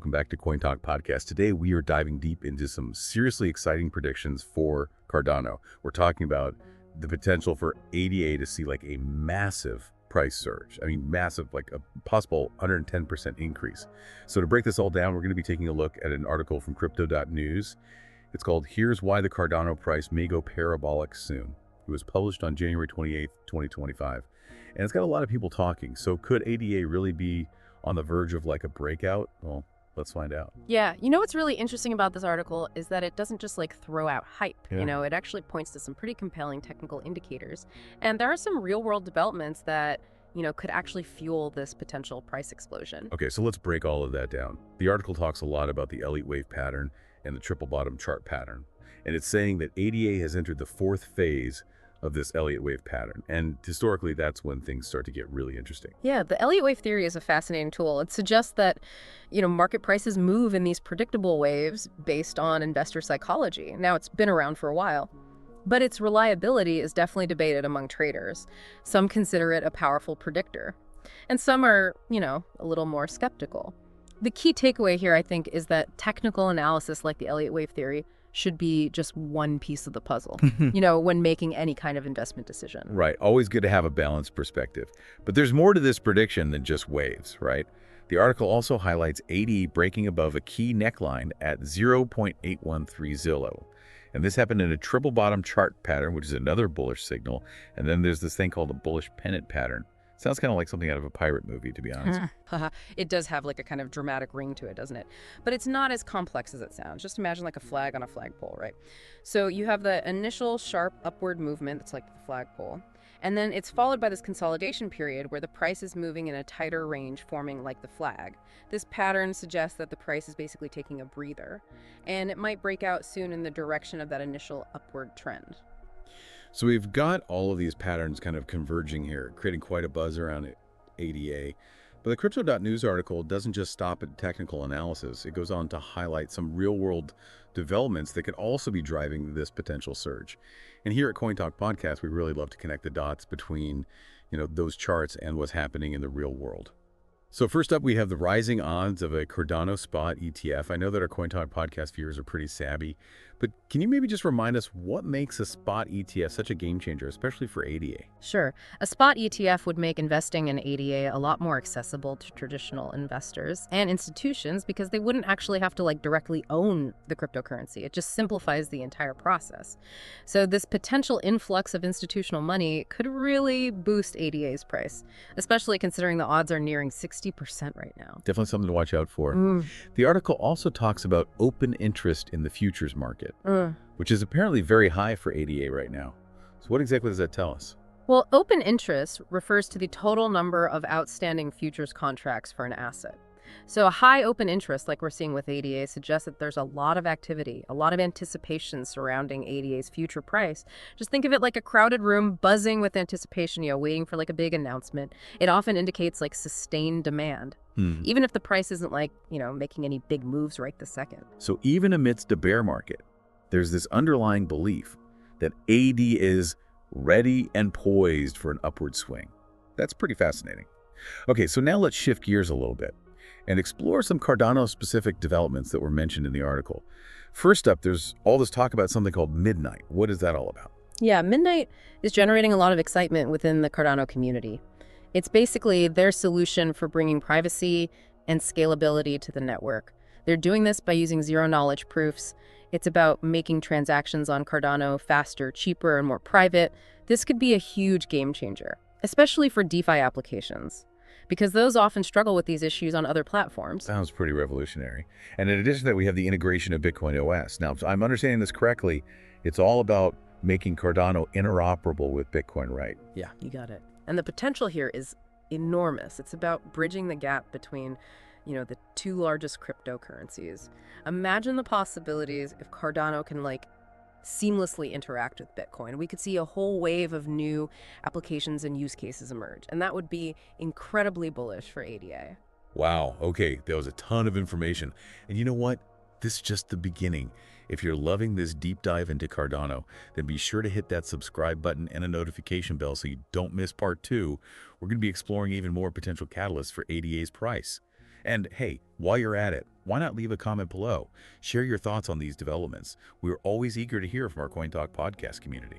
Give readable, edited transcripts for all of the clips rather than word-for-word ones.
welcome back to CoinTalk Podcast. Today we are diving deep into some seriously exciting predictions for Cardano. We're talking about the potential for ADA to see like a massive price surge. I mean, massive, like a possible 110% increase. So to break this all down, we're going to be taking a look at an article from Crypto.news. It's called "Here's Why the Cardano Price May Go Parabolic Soon." It was published on January 28th, 2025. And it's got a lot of people talking. So could ADA really be on the verge of like a breakout? Well, let's find out. Yeah, you know what's really interesting about this article is that it doesn't just like throw out hype. Yeah. It actually points to some pretty compelling technical indicators. And there are some real world developments that, could actually fuel this potential price explosion. Okay, so let's break all of that down. The article talks a lot about the Elliott wave pattern and the triple bottom chart pattern. And it's saying that ADA has entered the fourth phase of this Elliott wave pattern. And historically, that's when things start to get really interesting. Yeah, the Elliott wave theory is a fascinating tool. It suggests that, market prices move in these predictable waves based on investor psychology. Now, it's been around for a while, but its reliability is definitely debated among traders. Some consider it a powerful predictor, and some are, a little more skeptical. The key takeaway here, I think, is that technical analysis like the Elliott wave theory should be just one piece of the puzzle, when making any kind of investment decision. Right. Always good to have a balanced perspective. But there's more to this prediction than just waves, right? The article also highlights AD breaking above a key neckline at 0.813 And this happened in a triple bottom chart pattern, which is another bullish signal. And then there's this thing called a bullish pennant pattern. Sounds kind of like something out of a pirate movie, to be honest. It does have like a kind of dramatic ring to it, doesn't it? But it's not as complex as it sounds. Just imagine like a flag on a flagpole, right? So you have the initial sharp upward movement that's like the flagpole. And then it's followed by this consolidation period where the price is moving in a tighter range, forming like the flag. This pattern suggests that the price is basically taking a breather, and it might break out soon in the direction of that initial upward trend. So we've got all of these patterns kind of converging here, creating quite a buzz around ADA. But the Crypto.news article doesn't just stop at technical analysis. It goes on to highlight some real-world developments that could also be driving this potential surge. And here at CoinTalk Podcast, we really love to connect the dots between, those charts and what's happening in the real world. So first up, we have the rising odds of a Cardano spot ETF. I know that our CoinTalk Podcast viewers are pretty savvy, but can you maybe just remind us what makes a spot ETF such a game changer, especially for ADA? Sure. A spot ETF would make investing in ADA a lot more accessible to traditional investors and institutions because they wouldn't actually have to directly own the cryptocurrency. It just simplifies the entire process. So this potential influx of institutional money could really boost ADA's price, especially considering the odds are nearing 60% right now. Definitely something to watch out for. The article also talks about open interest in the futures market, which is apparently very high for ADA right now. So what exactly does that tell us? Well, open interest refers to the total number of outstanding futures contracts for an asset. So a high open interest, like we're seeing with ADA, suggests that there's a lot of activity, a lot of anticipation surrounding ADA's future price. Just think of it like a crowded room buzzing with anticipation, waiting for a big announcement. It often indicates sustained demand, even if the price isn't making any big moves right this second. So even amidst a bear market, there's this underlying belief that AD is ready and poised for an upward swing. That's pretty fascinating. Okay, so now let's shift gears a little bit and explore some Cardano-specific developments that were mentioned in the article. First up, there's all this talk about something called Midnight. What is that all about? Yeah, Midnight is generating a lot of excitement within the Cardano community. It's basically their solution for bringing privacy and scalability to the network. They're doing this by using zero-knowledge proofs. It's about making transactions on Cardano faster, cheaper, and more private. This could be a huge game changer, especially for DeFi applications, because those often struggle with these issues on other platforms. Sounds pretty revolutionary. And in addition to that, we have the integration of Bitcoin OS. Now, if I'm understanding this correctly, it's all about making Cardano interoperable with Bitcoin, right? Yeah, you got it. And the potential here is enormous. It's about bridging the gap between the two largest cryptocurrencies. Imagine the possibilities if Cardano can seamlessly interact with Bitcoin. We could see a whole wave of new applications and use cases emerge, and that would be incredibly bullish for ADA. Wow, okay, that was a ton of information. And you know what? This is just the beginning. If you're loving this deep dive into Cardano, then be sure to hit that subscribe button and a notification bell so you don't miss part 2. We're going to be exploring even more potential catalysts for ADA's price. And hey, while you're at it, why not leave a comment below? Share your thoughts on these developments. We're always eager to hear from our CoinTalk podcast community.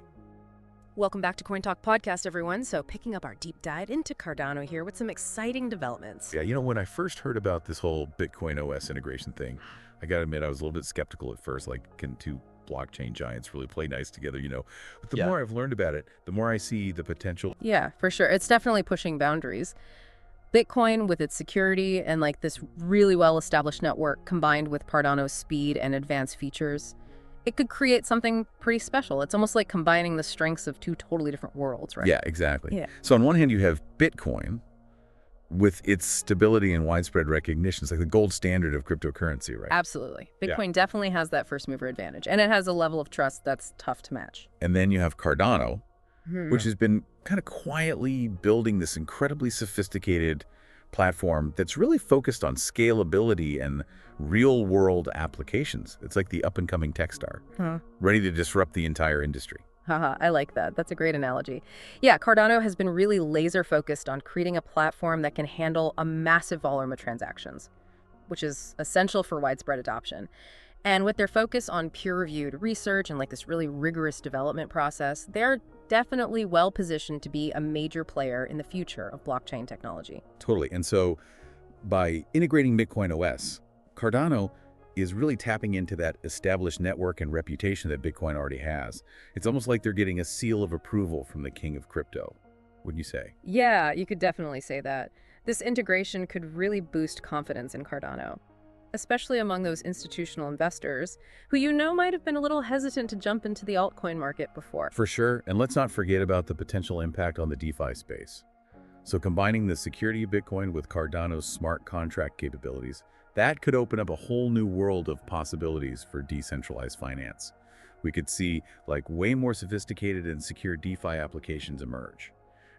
Welcome back to CoinTalk Podcast, everyone. So picking up our deep dive into Cardano here with some exciting developments. Yeah, when I first heard about this whole Bitcoin OS integration thing, I gotta admit I was a little bit skeptical at first, like, can two blockchain giants really play nice together, But the more I've learned about it, the more I see the potential. Yeah, for sure. It's definitely pushing boundaries. Bitcoin, with its security and like this really well-established network combined with Cardano's speed and advanced features, it could create something pretty special. It's almost like combining the strengths of two totally different worlds, right? Yeah, exactly. Yeah. So on one hand, you have Bitcoin with its stability and widespread recognition. It's like the gold standard of cryptocurrency, right? Absolutely. Bitcoin definitely has that first mover advantage, and it has a level of trust that's tough to match. And then you have Cardano, which has been kind of quietly building this incredibly sophisticated platform that's really focused on scalability and real-world applications. It's like the up-and-coming tech star, ready to disrupt the entire industry. Haha, I like that. That's a great analogy. Yeah, Cardano has been really laser-focused on creating a platform that can handle a massive volume of transactions, which is essential for widespread adoption. And with their focus on peer-reviewed research and like this really rigorous development process, they're definitely well-positioned to be a major player in the future of blockchain technology. Totally. And so by integrating Bitcoin OS, Cardano is really tapping into that established network and reputation that Bitcoin already has. It's almost like they're getting a seal of approval from the king of crypto, wouldn't you say? Yeah, you could definitely say that. This integration could really boost confidence in Cardano, especially among those institutional investors who might have been a little hesitant to jump into the altcoin market before. For sure. And let's not forget about the potential impact on the DeFi space. So combining the security of Bitcoin with Cardano's smart contract capabilities, that could open up a whole new world of possibilities for decentralized finance. We could see like way more sophisticated and secure DeFi applications emerge.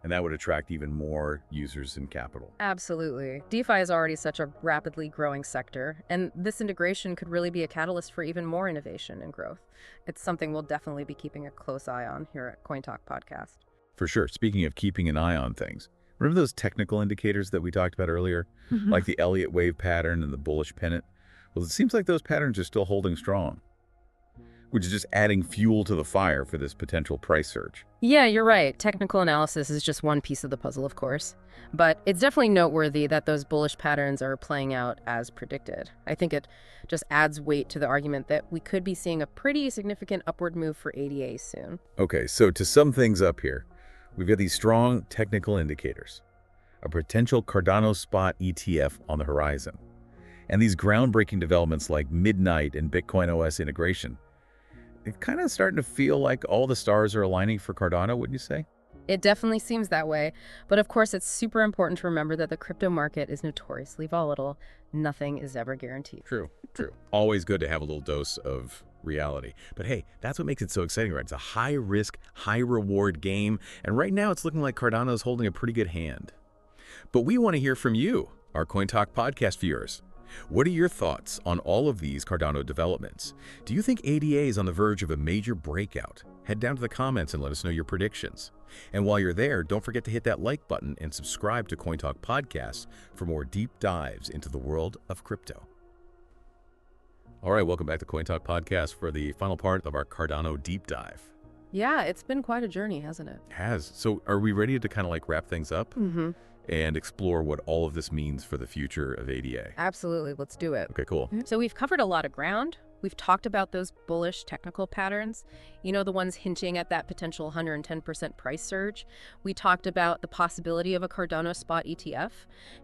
And that would attract even more users and capital. Absolutely. DeFi is already such a rapidly growing sector, and this integration could really be a catalyst for even more innovation and growth. It's something we'll definitely be keeping a close eye on here at CoinTalk Podcast. For sure. Speaking of keeping an eye on things, remember those technical indicators that we talked about earlier? Like the Elliott wave pattern and the bullish pennant? Well, it seems like those patterns are still holding strong, which is just adding fuel to the fire for this potential price surge. Yeah, you're right. Technical analysis is just one piece of the puzzle, of course. But it's definitely noteworthy that those bullish patterns are playing out as predicted. I think it just adds weight to the argument that we could be seeing a pretty significant upward move for ADA soon. Okay, so to sum things up here, we've got these strong technical indicators, a potential Cardano spot ETF on the horizon, and these groundbreaking developments like Midnight and Bitcoin OS integration. It's kind of starting to feel like all the stars are aligning for Cardano, wouldn't you say? It definitely seems that way. But of course, it's super important to remember that the crypto market is notoriously volatile. Nothing is ever guaranteed. True. Always good to have a little dose of reality. But hey, that's what makes it so exciting, right? It's a high-risk, high-reward game. And right now, it's looking like Cardano is holding a pretty good hand. But we want to hear from you, our CoinTalk podcast viewers. What are your thoughts on all of these Cardano developments? Do you think ADA is on the verge of a major breakout? Head down to the comments and let us know your predictions. And while you're there, don't forget to hit that like button and subscribe to CoinTalk Podcast for more deep dives into the world of crypto. All right, welcome back to CoinTalk Podcast for the final part of our Cardano deep dive. Yeah, it's been quite a journey, hasn't it? It has. So are we ready to kind of like wrap things up? And explore what all of this means for the future of ADA. Absolutely. Let's do it. Okay, cool. So we've covered a lot of ground. We've talked about those bullish technical patterns, the ones hinting at that potential 110% price surge. We talked about the possibility of a Cardano spot ETF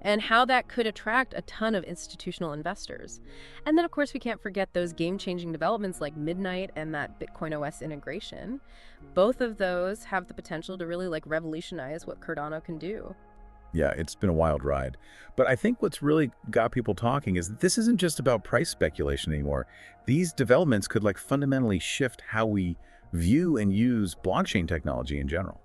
and how that could attract a ton of institutional investors. And then, of course, we can't forget those game-changing developments like Midnight and that Bitcoin OS integration. Both of those have the potential to really revolutionize what Cardano can do. Yeah, it's been a wild ride. But I think what's really got people talking is that this isn't just about price speculation anymore. These developments could fundamentally shift how we view and use blockchain technology in general.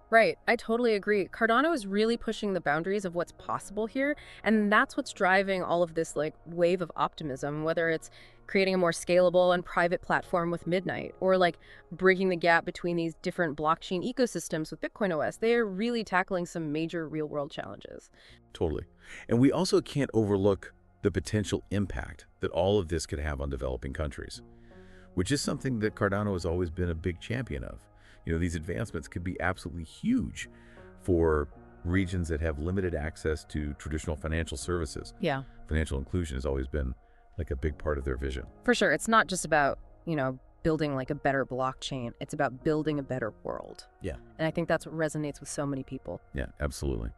Right. I totally agree. Cardano is really pushing the boundaries of what's possible here. And that's what's driving all of this wave of optimism, whether it's creating a more scalable and private platform with Midnight or bridging the gap between these different blockchain ecosystems with Bitcoin OS. They are really tackling some major real world challenges. Totally. And we also can't overlook the potential impact that all of this could have on developing countries, which is something that Cardano has always been a big champion of. These advancements could be absolutely huge for regions that have limited access to traditional financial services. Yeah. Financial inclusion has always been like a big part of their vision. For sure. It's not just about, building like a better blockchain. It's about building a better world. Yeah. And I think that's what resonates with so many people. Yeah, absolutely.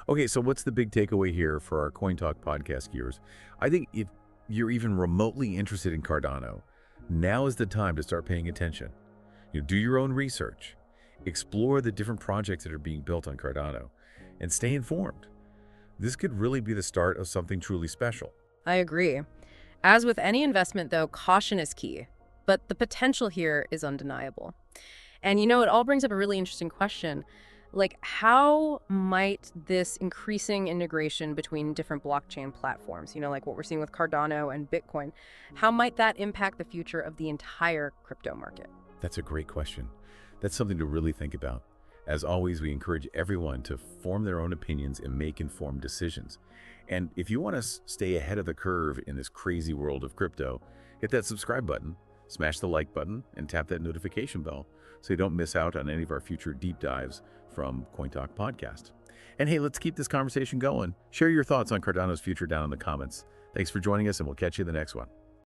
Okay, so what's the big takeaway here for our CoinTalk podcast viewers? I think if you're even remotely interested in Cardano, now is the time to start paying attention. Do your own research, explore the different projects that are being built on Cardano, and stay informed. This could really be the start of something truly special. I agree. As with any investment, though, caution is key. But the potential here is undeniable. And it all brings up a really interesting question. Like, how might this increasing integration between different blockchain platforms, like what we're seeing with Cardano and Bitcoin, how might that impact the future of the entire crypto market? That's a great question. That's something to really think about. As always, we encourage everyone to form their own opinions and make informed decisions. And if you want to stay ahead of the curve in this crazy world of crypto, hit that subscribe button, smash the like button, and tap that notification bell so you don't miss out on any of our future deep dives from CoinTalk Podcast. And hey, let's keep this conversation going. Share your thoughts on Cardano's future down in the comments. Thanks for joining us, and we'll catch you in the next one.